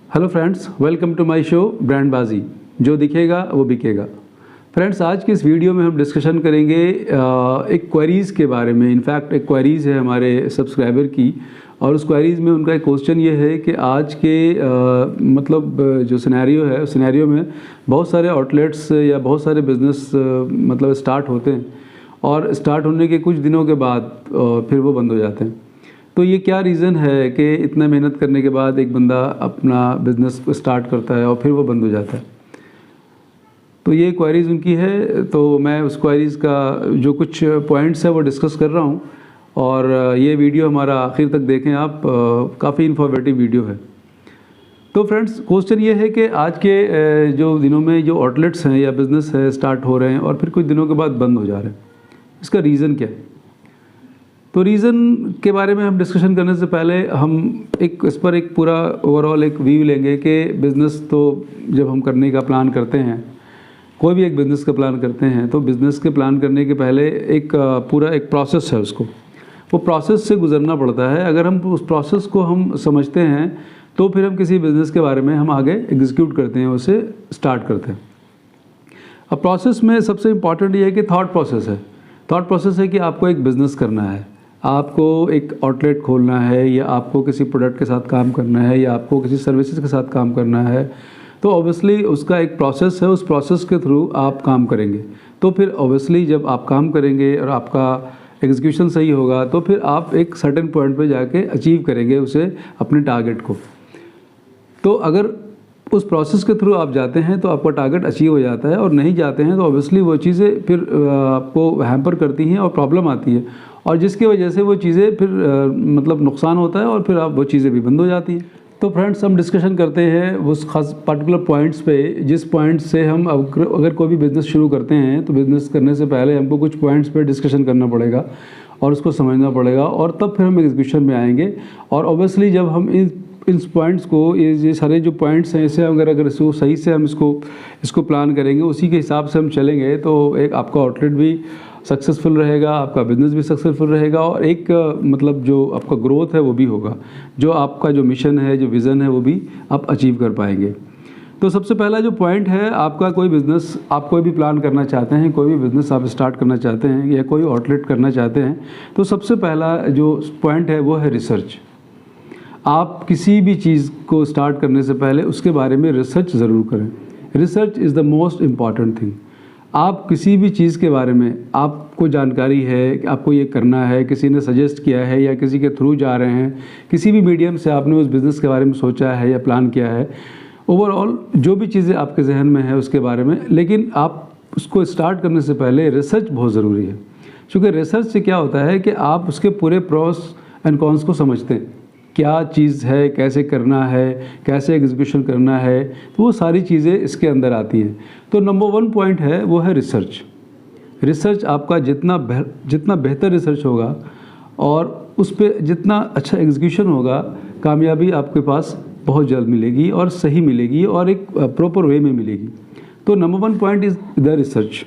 Hello friends, welcome to my show ब्रांडबाजी। जो दिखेगा वो बिकेगा। फ्रेंड्स, आज की इस वीडियो में हम डिस्कशन करेंगे एक क्वेरीज़ के बारे में। इनफैक्ट एक क्वेरीज़ है हमारे सब्सक्राइबर की, और उस क्वेरीज़ में उनका एक क्वेश्चन ये है कि आज के जो सिनेरियो है उस सिनेरियो में बहुत सारे आउटलेट्स या बहुत सारे बिज़नेस स्टार्ट होते हैं और स्टार्ट होने के कुछ दिनों के बाद फिर वो बंद हो जाते हैं। तो ये क्या रीज़न है कि इतना मेहनत करने के बाद एक बंदा अपना बिज़नेस स्टार्ट करता है और फिर वो बंद हो जाता है। तो ये क्वेरीज़ उनकी है, तो मैं उस क्वेरीज़ का जो कुछ पॉइंट्स है वो डिस्कस कर रहा हूँ। और ये वीडियो हमारा आखिर तक देखें आप, काफ़ी इन्फॉर्मेटिव वीडियो है। तो फ्रेंड्स, क्वेश्चन ये है कि आज के जो दिनों में जो आउटलेट्स हैं या बिज़नेस है स्टार्ट हो रहे हैं और फिर कुछ दिनों के बाद बंद हो जा रहे हैं, इसका रीज़न क्या है? तो रीज़न के बारे में हम डिस्कशन करने से पहले हम इस पर एक पूरा ओवरऑल एक व्यू लेंगे कि बिज़नेस तो जब हम करने का प्लान करते हैं, कोई भी एक बिज़नेस का प्लान करते हैं, तो बिज़नेस के प्लान करने के पहले एक पूरा एक प्रोसेस है, उसको वो प्रोसेस से गुज़रना पड़ता है। अगर हम उस प्रोसेस को हम समझते हैं तो फिर हम किसी बिज़नेस के बारे में हम आगे एग्जीक्यूट करते हैं, उसे स्टार्ट करते हैं। अब प्रोसेस में सबसे इम्पॉर्टेंट ये है कि थॉट प्रोसेस है। थॉट प्रोसेस है कि आपको एक बिज़नेस करना है, आपको एक आउटलेट खोलना है, या आपको किसी प्रोडक्ट के साथ काम करना है, या आपको किसी सर्विसेज के साथ काम करना है। तो ऑब्वियसली उसका एक प्रोसेस है, उस प्रोसेस के थ्रू आप काम करेंगे। तो फिर ऑब्वियसली जब आप काम करेंगे और आपका एग्जीक्यूशन सही होगा तो फिर आप एक सर्टेन पॉइंट पे जाके अचीव करेंगे उसे, अपने टारगेट को। तो अगर उस प्रोसेस के थ्रू आप जाते हैं तो आपका टारगेट अचीव हो जाता है, और नहीं जाते हैं तो ऑब्वियसली वो चीज़ें फिर आपको हैम्पर करती हैं और प्रॉब्लम आती है, और जिसकी वजह से वो चीज़ें फिर नुकसान होता है और फिर आप वो चीज़ें भी बंद हो जाती हैं। तो फ्रेंड्स, हम डिस्कशन करते हैं उस खास पर्टिकुलर पॉइंट्स पे, जिस पॉइंट से हम अगर कोई भी बिज़नेस शुरू करते हैं तो बिज़नेस करने से पहले हमको कुछ पॉइंट्स पे डिस्कशन करना पड़ेगा और उसको समझना पड़ेगा, और तब फिर हम एग्जीक्यूशन में आएंगे। और ऑब्वियसली जब हम इन पॉइंट्स को, ये सारे जो पॉइंट्स हैं, इसे अगर इसको सही से हम इसको प्लान करेंगे, उसी के हिसाब से हम चलेंगे, तो एक आपका आउटलेट भी सक्सेसफुल रहेगा, आपका बिज़नेस भी सक्सेसफुल रहेगा, और एक जो आपका ग्रोथ है वो भी होगा, जो आपका जो मिशन है, जो विज़न है, वो भी आप अचीव कर पाएंगे। तो सबसे पहला जो पॉइंट है, आपका कोई बिज़नेस, आप कोई भी प्लान करना चाहते हैं, कोई भी बिज़नेस आप स्टार्ट करना चाहते हैं या कोई आउटलेट करना चाहते हैं, तो सबसे पहला जो पॉइंट है वो है रिसर्च। आप किसी भी चीज़ को स्टार्ट करने से पहले उसके बारे में रिसर्च ज़रूर करें। Research is the most important thing. आप किसी भी चीज़ के बारे में आपको जानकारी है कि आपको ये करना है, किसी ने सजेस्ट किया है या किसी के थ्रू जा रहे हैं, किसी भी मीडियम से आपने उस बिज़नेस के बारे में सोचा है या प्लान किया है, ओवरऑल जो भी चीज़ें आपके जहन में है उसके बारे में, लेकिन आप उसको स्टार्ट करने से पहले रिसर्च बहुत ज़रूरी है। क्योंकि रिसर्च से क्या होता है कि आप उसके पूरे प्रोस एंड कॉन्स को समझते हैं, क्या चीज़ है, कैसे करना है, कैसे एग्जीक्यूशन करना है, तो वो सारी चीज़ें इसके अंदर आती हैं। तो नंबर 1 पॉइंट है वो है रिसर्च। रिसर्च आपका जितना बेहतर रिसर्च होगा और उस पर जितना अच्छा एग्जीक्यूशन होगा, कामयाबी आपके पास बहुत जल्द मिलेगी और सही मिलेगी और एक प्रॉपर वे में मिलेगी। तो number 1 point is the research.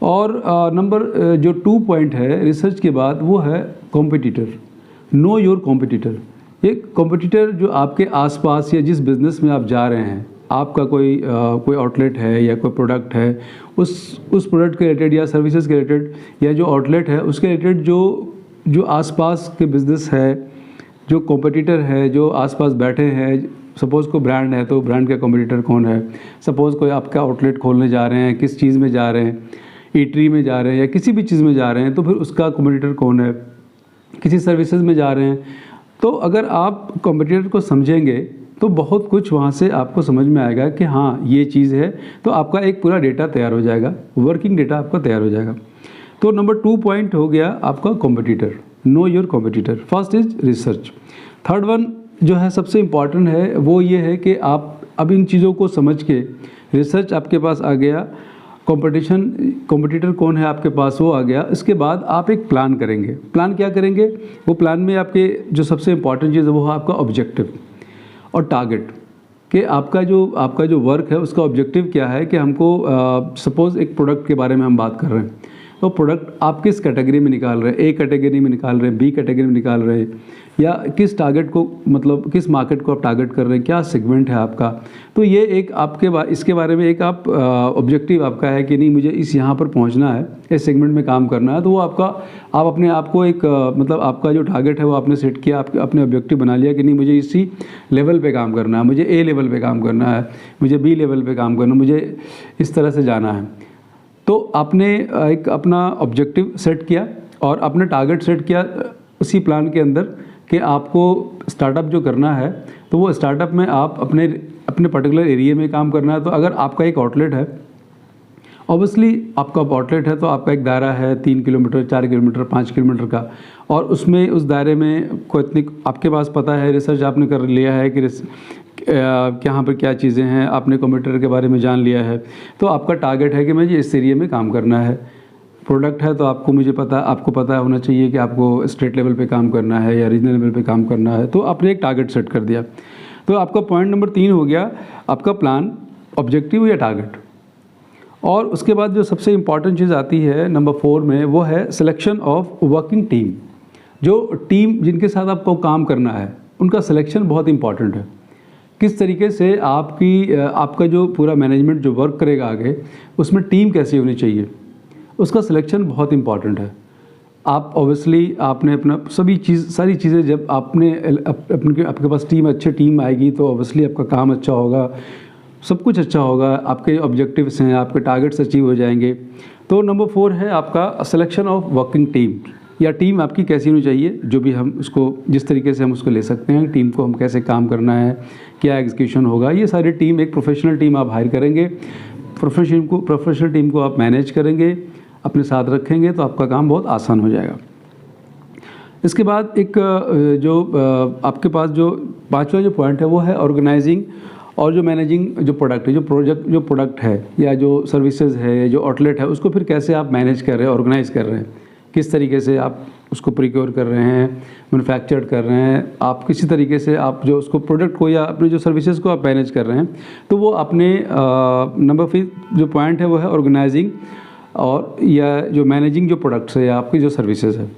और नंबर जो 2 पॉइंट है रिसर्च के बाद, वो है कॉम्पिटिटर। Know your competitor. ये कॉम्पिटिटर जो आपके आसपास या जिस बिज़नेस में आप जा रहे हैं, आपका कोई आउटलेट है या कोई प्रोडक्ट है, उस प्रोडक्ट के रिलेटेड या सर्विसेज के रिलेटेड या जो आउटलेट है उसके रिलेटेड जो आसपास के बिज़नेस है, जो कॉम्पिटिटर है, जो आसपास बैठे हैं। सपोज़ कोई ब्रांड है तो ब्रांड का कॉम्पिटिटर कौन है। सपोज़ कोई आपका आउटलेट खोलने जा रहे हैं, किस चीज़ में जा रहे हैं, ईटरी में जा रहे हैं या किसी भी चीज़ में जा रहे हैं, तो फिर उसका कॉम्पिटिटर कौन है। किसी सर्विसेज में जा रहे हैं, तो अगर आप कॉम्पिटिटर को समझेंगे तो बहुत कुछ वहाँ से आपको समझ में आएगा कि हाँ ये चीज़ है, तो आपका एक पूरा डेटा तैयार हो जाएगा, वर्किंग डेटा आपका तैयार हो जाएगा। तो नंबर 2 पॉइंट हो गया आपका competitor. Know your competitor. First is research. Third one जो है सबसे इम्पॉर्टेंट है, वो ये है कि आप अब इन चीज़ों को समझ के, रिसर्च आपके पास आ गया, कॉम्पिटिटर कौन है आपके पास वो आ गया, इसके बाद आप एक प्लान करेंगे। प्लान क्या करेंगे? वो प्लान में आपके जो सबसे इम्पॉर्टेंट चीज़ है वो है आपका ऑब्जेक्टिव और टारगेट, कि आपका जो वर्क है उसका ऑब्जेक्टिव क्या है। कि हमको सपोज़ एक प्रोडक्ट के बारे में हम बात कर रहे हैं, तो प्रोडक्ट आप किस कैटेगरी में निकाल रहे हैं, ए कैटेगरी में निकाल रहे हैं, बी कैटेगरी में निकाल रहे हैं, या किस टारगेट को मतलब किस मार्केट को आप टारगेट कर रहे हैं, क्या सेगमेंट है आपका। तो ये एक आपके इसके बारे में एक आप ऑब्जेक्टिव आपका है कि नहीं मुझे इस यहाँ पर पहुँचना है, इस सेगमेंट में काम करना है। तो वो आपका आप अपने आप को एक मतलब आपका जो टारगेट है वो आपने सेट किया, आपने ऑब्जेक्टिव बना लिया कि नहीं मुझे इसी लेवल पे काम करना है, मुझे ए लेवल पे काम करना है, मुझे बी लेवल पे काम करना है, मुझे इस तरह से जाना है। तो आपने एक अपना ऑब्जेक्टिव सेट किया और अपना टारगेट सेट किया उसी प्लान के अंदर कि आपको स्टार्टअप जो करना है तो वो स्टार्टअप में आप अपने पर्टिकुलर एरिया में काम करना है। तो अगर आपका एक आउटलेट है, ऑब्वियसली आपका आउटलेट है तो आपका एक दायरा है 3 किलोमीटर, 4 किलोमीटर, 5 किलोमीटर का, और उसमें उस दायरे में कोई इतनी आपके पास पता है, रिसर्च आपने कर लिया है कि यहाँ पर क्या चीज़ें हैं, आपने कंप्यूटर के बारे में जान लिया है। तो आपका टारगेट है कि मुझे इस एरिया में काम करना है। प्रोडक्ट है तो आपको पता होना चाहिए कि आपको स्टेट लेवल पे काम करना है या रीजनल लेवल पे काम करना है। तो आपने एक टारगेट सेट कर दिया। तो आपका पॉइंट नंबर 3 हो गया आपका प्लान, ऑब्जेक्टिव या टारगेट। और उसके बाद जो सबसे इम्पॉर्टेंट चीज़ आती है नंबर 4 में, वो है सिलेक्शन ऑफ वर्किंग टीम। जो टीम जिनके साथ आपको काम करना है उनका सिलेक्शन बहुत इंपॉर्टेंट है। किस तरीके से आपका जो पूरा मैनेजमेंट जो वर्क करेगा आगे, उसमें टीम कैसी होनी चाहिए, उसका सिलेक्शन बहुत इंपॉर्टेंट है। आप ऑब्वियसली आपने अपना सारी चीज़ें जब आपके पास अच्छी टीम आएगी तो ऑब्वियसली आपका काम अच्छा होगा, सब कुछ अच्छा होगा, आपके ऑब्जेक्टिव्स हैं, आपके टारगेट्स अचीव हो जाएंगे। तो नंबर 4 है आपका सिलेक्शन ऑफ वर्किंग टीम, या टीम आपकी कैसी होनी चाहिए, जो भी हम उसको जिस तरीके से हम उसको ले सकते हैं, टीम को हम कैसे काम करना है, क्या एग्जीक्यूशन होगा, ये सारी टीम एक प्रोफेशनल टीम आप हायर करेंगे, प्रोफेशनल टीम को आप मैनेज करेंगे, अपने साथ रखेंगे तो आपका काम बहुत आसान हो जाएगा। इसके बाद एक जो आपके पास जो 5वां जो पॉइंट है वो है ऑर्गेनाइजिंग और जो मैनेजिंग जो प्रोडक्ट है, जो प्रोडक्ट है या जो सर्विसेज है, जो आउटलेट है, उसको फिर कैसे आप मैनेज कर रहे हैं, ऑर्गेनाइज कर रहे हैं, किस तरीके से आप उसको प्रिक्योर कर रहे हैं, मैन्युफैक्चर कर रहे हैं, आप किसी तरीके से आप जो उसको प्रोडक्ट को या अपने जो सर्विसेज को आप मैनेज कर रहे हैं। तो वो अपने नंबर 5 जो पॉइंट है वो है ऑर्गेनाइजिंग और या जो मैनेजिंग जो प्रोडक्ट्स है या आपकी जो सर्विसेज है।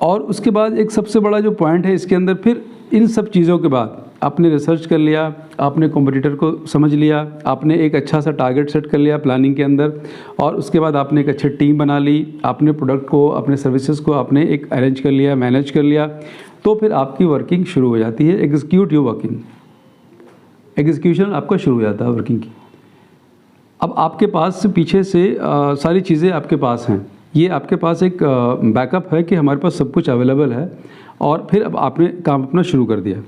और उसके बाद एक सबसे बड़ा जो पॉइंट है इसके अंदर, फिर इन सब चीज़ों के बाद आपने रिसर्च कर लिया, आपने कॉम्पिटिटर को समझ लिया, आपने एक अच्छा सा टारगेट सेट कर लिया प्लानिंग के अंदर, और उसके बाद आपने एक अच्छी टीम बना ली, आपने प्रोडक्ट को, अपने सर्विसेज को आपने एक अरेंज कर लिया, मैनेज कर लिया, तो फिर आपकी वर्किंग शुरू हो जाती है। एग्जीक्यूट योर वर्किंग, एग्जीक्यूशन आपका शुरू हो जाता है वर्किंग की। अब आपके पास से पीछे से सारी चीज़ें आपके पास हैं, ये आपके पास एक बैकअप है कि हमारे पास सब कुछ अवेलेबल है। और फिर अब आपने काम अपना शुरू कर दिया,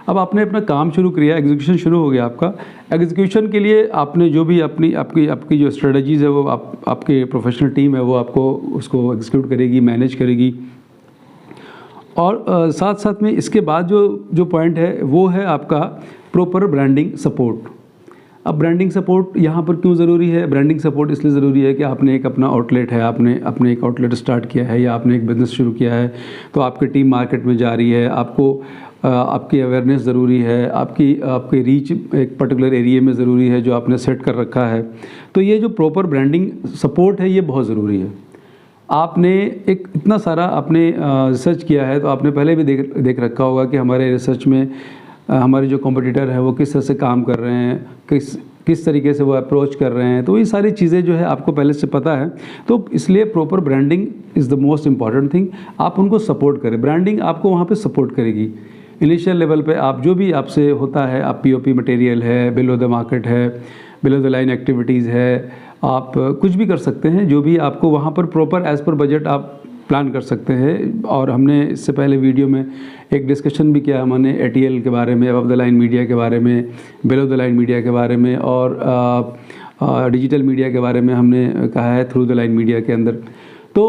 अब आपने अपना काम शुरू किया, एग्जीक्यूशन शुरू हो गया आपका। एग्जीक्यूशन के लिए आपने जो भी आपकी जो स्ट्रेटजीज़ है वो आपके प्रोफेशनल टीम है वो आपको उसको एग्जीक्यूट करेगी, मैनेज करेगी। और साथ साथ में इसके बाद जो पॉइंट है वो है आपका प्रॉपर ब्रांडिंग सपोर्ट। अब ब्रांडिंग सपोर्ट यहाँ पर क्यों ज़रूरी है? ब्रांडिंग सपोर्ट इसलिए ज़रूरी है कि आपने एक अपना आउटलेट है, आपने अपने एक आउटलेट स्टार्ट किया है या आपने एक बिज़नेस शुरू किया है, तो आपकी टीम मार्केट में जा रही है, आपकी अवेयरनेस ज़रूरी है, आपकी रीच एक पर्टिकुलर एरिया में ज़रूरी है जो आपने सेट कर रखा है। तो ये जो प्रॉपर ब्रांडिंग सपोर्ट है ये बहुत ज़रूरी है। आपने एक इतना सारा आपने रिसर्च किया है तो आपने पहले भी देख रखा होगा कि हमारे रिसर्च में हमारे जो कॉम्पिटिटर हैं वो किस तरह से काम कर रहे हैं, किस तरीके से वो अप्रोच कर रहे हैं, तो ये सारी चीज़ें जो है आपको पहले से पता है। तो इसलिए proper branding is the most important thing. आप उनको सपोर्ट करें, ब्रांडिंग आपको वहाँ पे सपोर्ट करेगी। इनिशियल लेवल पे आप जो भी आपसे होता है, आप पीओपी मटेरियल है, बिलो द मार्केट है, बिलो द लाइन एक्टिविटीज़ है, आप कुछ भी कर सकते हैं, जो भी आपको वहाँ पर प्रॉपर एज़ पर बजट आप प्लान कर सकते हैं। और हमने इससे पहले वीडियो में एक डिस्कशन भी किया, हमने ATL के बारे में, अबव द लाइन मीडिया के बारे में, बिलो द लाइन मीडिया के बारे में और डिजिटल मीडिया के बारे में हमने कहा है थ्रू द लाइन मीडिया के अंदर। तो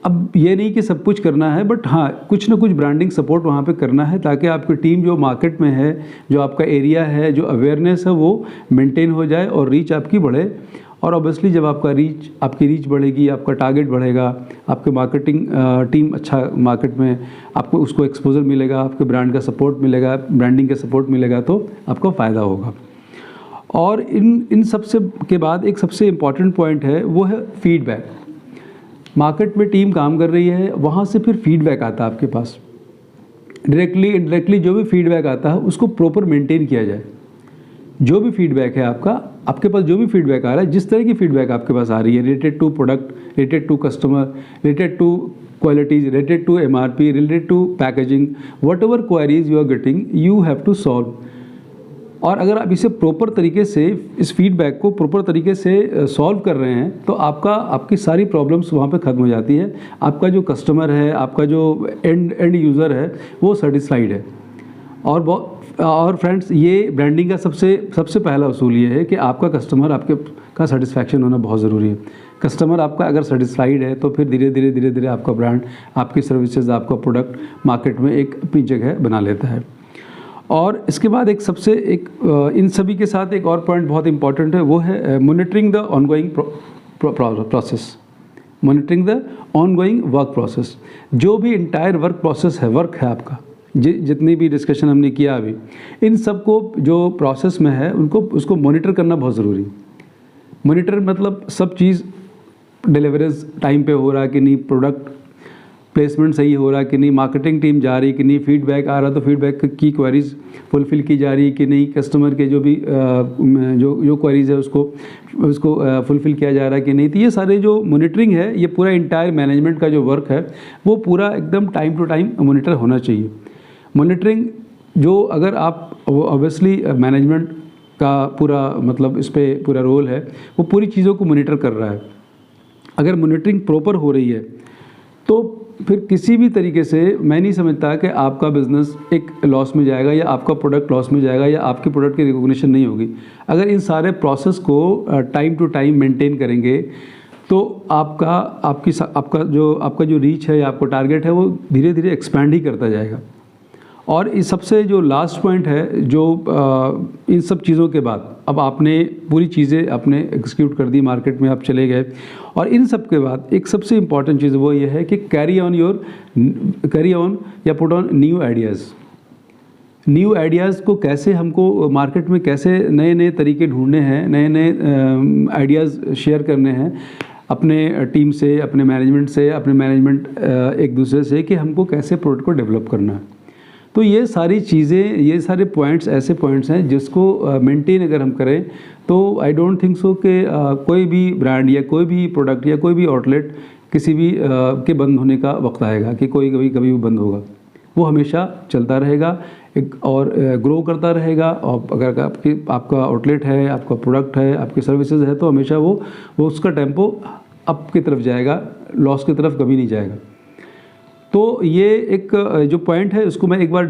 अब ये नहीं कि सब कुछ करना है, बट हाँ कुछ ना कुछ ब्रांडिंग सपोर्ट वहाँ पे करना है ताकि आपकी टीम जो मार्केट में है, जो आपका एरिया है, जो अवेयरनेस है वो मेंटेन हो जाए और रीच आपकी बढ़े। और ऑब्वियसली जब आपकी रीच बढ़ेगी, आपका टारगेट बढ़ेगा, आपके मार्केटिंग टीम अच्छा मार्केट में आपको उसको एक्सपोजर मिलेगा, आपके ब्रांड का सपोर्ट मिलेगा, ब्रांडिंग का सपोर्ट मिलेगा, तो आपको फ़ायदा होगा। और इन सबसे के बाद एक सबसे इम्पॉर्टेंट पॉइंट है, वो है फीडबैक। मार्केट में टीम काम कर रही है, वहाँ से फिर फीडबैक आता है आपके पास, डायरेक्टली इनडायरेक्टली जो भी फीडबैक आता है उसको प्रॉपर मेंटेन किया जाए। जो भी फीडबैक है आपके पास जो भी फीडबैक आ रहा है, जिस तरह की फीडबैक आपके पास आ रही है, related to product, related to customer, related to qualities, related to MRP, related to packaging, whatever queries you are getting, you have to solve. और अगर आप इसे प्रॉपर तरीके से, इस फीडबैक को प्रॉपर तरीके से सॉल्व कर रहे हैं, तो आपकी सारी प्रॉब्लम्स वहाँ पे ख़त्म हो जाती है। आपका जो कस्टमर है, आपका जो एंड यूज़र है, वो सेटिस्फाइड है। और फ्रेंड्स, ये ब्रांडिंग का सबसे पहला उसूल ये है कि आपका कस्टमर का सेटिस्फैक्शन होना बहुत ज़रूरी है। कस्टमर आपका अगर सेटिस्फाइड है, तो फिर धीरे धीरे आपका ब्रांड, आपकी सर्विसेज, आपका प्रोडक्ट मार्केट में एक अपनी जगह बना लेता है। और इसके बाद इन सभी के साथ एक और पॉइंट बहुत इंपॉर्टेंट है, वो है monitoring the ongoing process, monitoring the ongoing work process. जो भी इंटायर वर्क है आपका, जितनी भी डिस्कशन हमने किया अभी, इन सब को जो प्रोसेस में है उसको मॉनिटर करना बहुत ज़रूरी है। मॉनिटर मतलब सब चीज़ डिलीवरेज टाइम पे हो रहा है कि नहीं, प्रोडक्ट प्लेसमेंट सही हो रहा है कि नहीं, मार्केटिंग टीम जा रही कि नहीं, फीडबैक आ रहा तो फीडबैक की क्वेरीज फुलफ़िल की जा रही है कि नहीं, कस्टमर के जो भी जो क्वेरीज है उसको फुलफ़िल किया जा रहा है कि नहीं। तो ये सारे जो मॉनिटरिंग है, ये पूरा इंटायर मैनेजमेंट का जो वर्क है, वो पूरा एकदम टाइम टू टाइम मॉनिटर होना चाहिए। मॉनिटरिंग जो, अगर आप ऑब्वियसली मैनेजमेंट का पूरा मतलब इस पर पूरा रोल है, वो पूरी चीज़ों को मॉनिटर कर रहा है। अगर मॉनिटरिंग प्रॉपर हो रही है, तो फिर किसी भी तरीके से मैं नहीं समझता कि आपका बिज़नेस एक लॉस में जाएगा, या आपका प्रोडक्ट लॉस में जाएगा, या आपके प्रोडक्ट की रिकॉग्निशन नहीं होगी। अगर इन सारे प्रोसेस को टाइम टू टाइम मेंटेन करेंगे, तो आपका जो रीच है या आपका टारगेट है, वो धीरे धीरे एक्सपैंड ही करता जाएगा। और इस सबसे जो लास्ट पॉइंट है, जो इन सब चीज़ों के बाद अब आपने पूरी चीज़ें आपने एग्जीक्यूट कर दी, मार्केट में आप चले गए, और इन सब के बाद एक सबसे इम्पॉर्टेंट चीज़ वो ये है कि कैरी ऑन या put on new ideas. New ideas को कैसे हमको मार्केट में कैसे नए तरीके ढूंढने हैं, नए आइडियाज़ शेयर करने हैं अपने टीम से, अपने मैनेजमेंट एक दूसरे से, कि हमको कैसे प्रोडक्ट को डेवलप करना है। तो ये सारी चीज़ें, ये सारे पॉइंट्स ऐसे पॉइंट्स हैं जिसको मेंटेन अगर हम करें, तो आई डोंट थिंक सो कि कोई भी ब्रांड या कोई भी प्रोडक्ट या कोई भी आउटलेट किसी भी के बंद होने का वक्त आएगा कि कभी भी बंद होगा। वो हमेशा चलता रहेगा और ग्रो करता रहेगा। और अगर आपका आउटलेट है, आपका प्रोडक्ट है, आपकी सर्विसेज है, तो हमेशा वो उसका टेम्पो अप की तरफ जाएगा, लॉस की तरफ कभी नहीं जाएगा। तो ये एक जो पॉइंट है, उसको मैं एक बार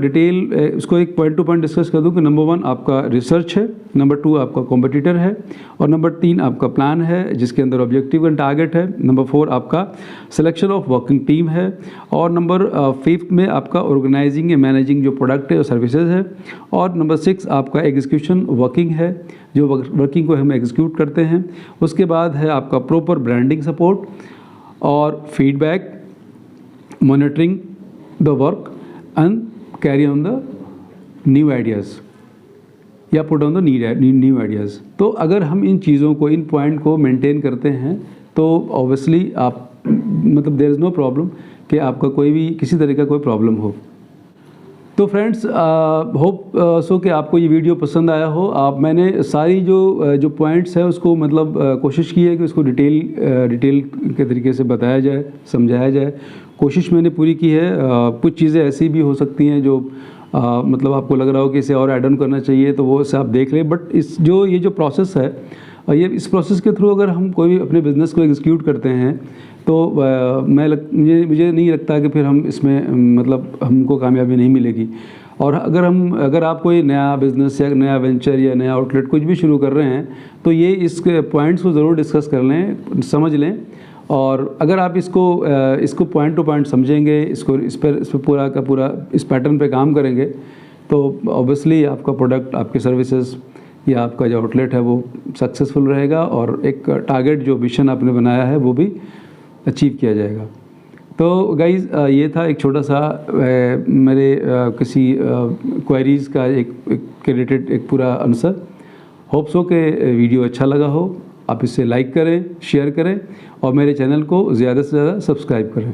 उसको एक पॉइंट टू पॉइंट डिस्कस कर दूं कि नंबर 1 आपका रिसर्च है, नंबर 2 आपका कॉम्पिटिटर है, और नंबर 3 आपका प्लान है जिसके अंदर ऑब्जेक्टिव एंड टारगेट है, नंबर 4 आपका सिलेक्शन ऑफ वर्किंग टीम है, और नंबर 5 में आपका ऑर्गेनाइजिंग या मैनेजिंग जो प्रोडक्ट है और सर्विसेज है, और नंबर 6 आपका एग्जीक्यूशन वर्किंग है, जो वर्किंग को हम एग्जीक्यूट करते हैं। उसके बाद है आपका प्रॉपर ब्रांडिंग सपोर्ट और feedback, monitoring the work and carry on the new ideas या put on the new ideas। तो अगर हम इन चीज़ों को, इन पॉइंट को मेंटेन करते हैं, तो ऑब्वियसली आप मतलब देयर इज़ नो प्रॉब्लम कि आपका कोई भी किसी तरह का कोई प्रॉब्लम हो। तो फ्रेंड्स, होप सो कि आपको ये वीडियो पसंद आया हो। मैंने सारी जो पॉइंट्स है उसको मतलब कोशिश की है कि उसको डिटेल के तरीके से बताया जाए, समझाया जाए। कोशिश मैंने पूरी की है। कुछ चीज़ें ऐसी भी हो सकती हैं जो मतलब आपको लग रहा हो कि इसे और ऐड ऑन करना चाहिए, तो वो इसे आप देख लें। बट ये जो प्रोसेस है, इस प्रोसेस के थ्रू अगर हम कोई भी अपने बिज़नेस को एग्जीक्यूट करते हैं, तो मुझे नहीं लगता कि फिर हम इसमें मतलब हमको कामयाबी नहीं मिलेगी। और अगर आप कोई नया बिज़नेस या नया वेंचर या नया आउटलेट कुछ भी शुरू कर रहे हैं, तो ये इस पॉइंट्स को ज़रूर डिस्कस कर लें, समझ लें। और अगर आप इसको पॉइंट टू पॉइंट समझेंगे, इस पर पूरा का पूरा इस पैटर्न पे काम करेंगे, तो ऑब्वियसली आपका प्रोडक्ट, आपकी सर्विसेज या आपका जो आउटलेट है वो सक्सेसफुल रहेगा, और एक टारगेट जो विजन आपने बनाया है वो भी अचीव किया जाएगा। तो गाइज़, ये था एक छोटा सा मेरे किसी क्वेरीज़ का एक रिलेटेड एक पूरा आंसर। होप सो के वीडियो अच्छा लगा हो, आप इसे लाइक करें, शेयर करें और मेरे चैनल को ज़्यादा से ज़्यादा सब्सक्राइब करें।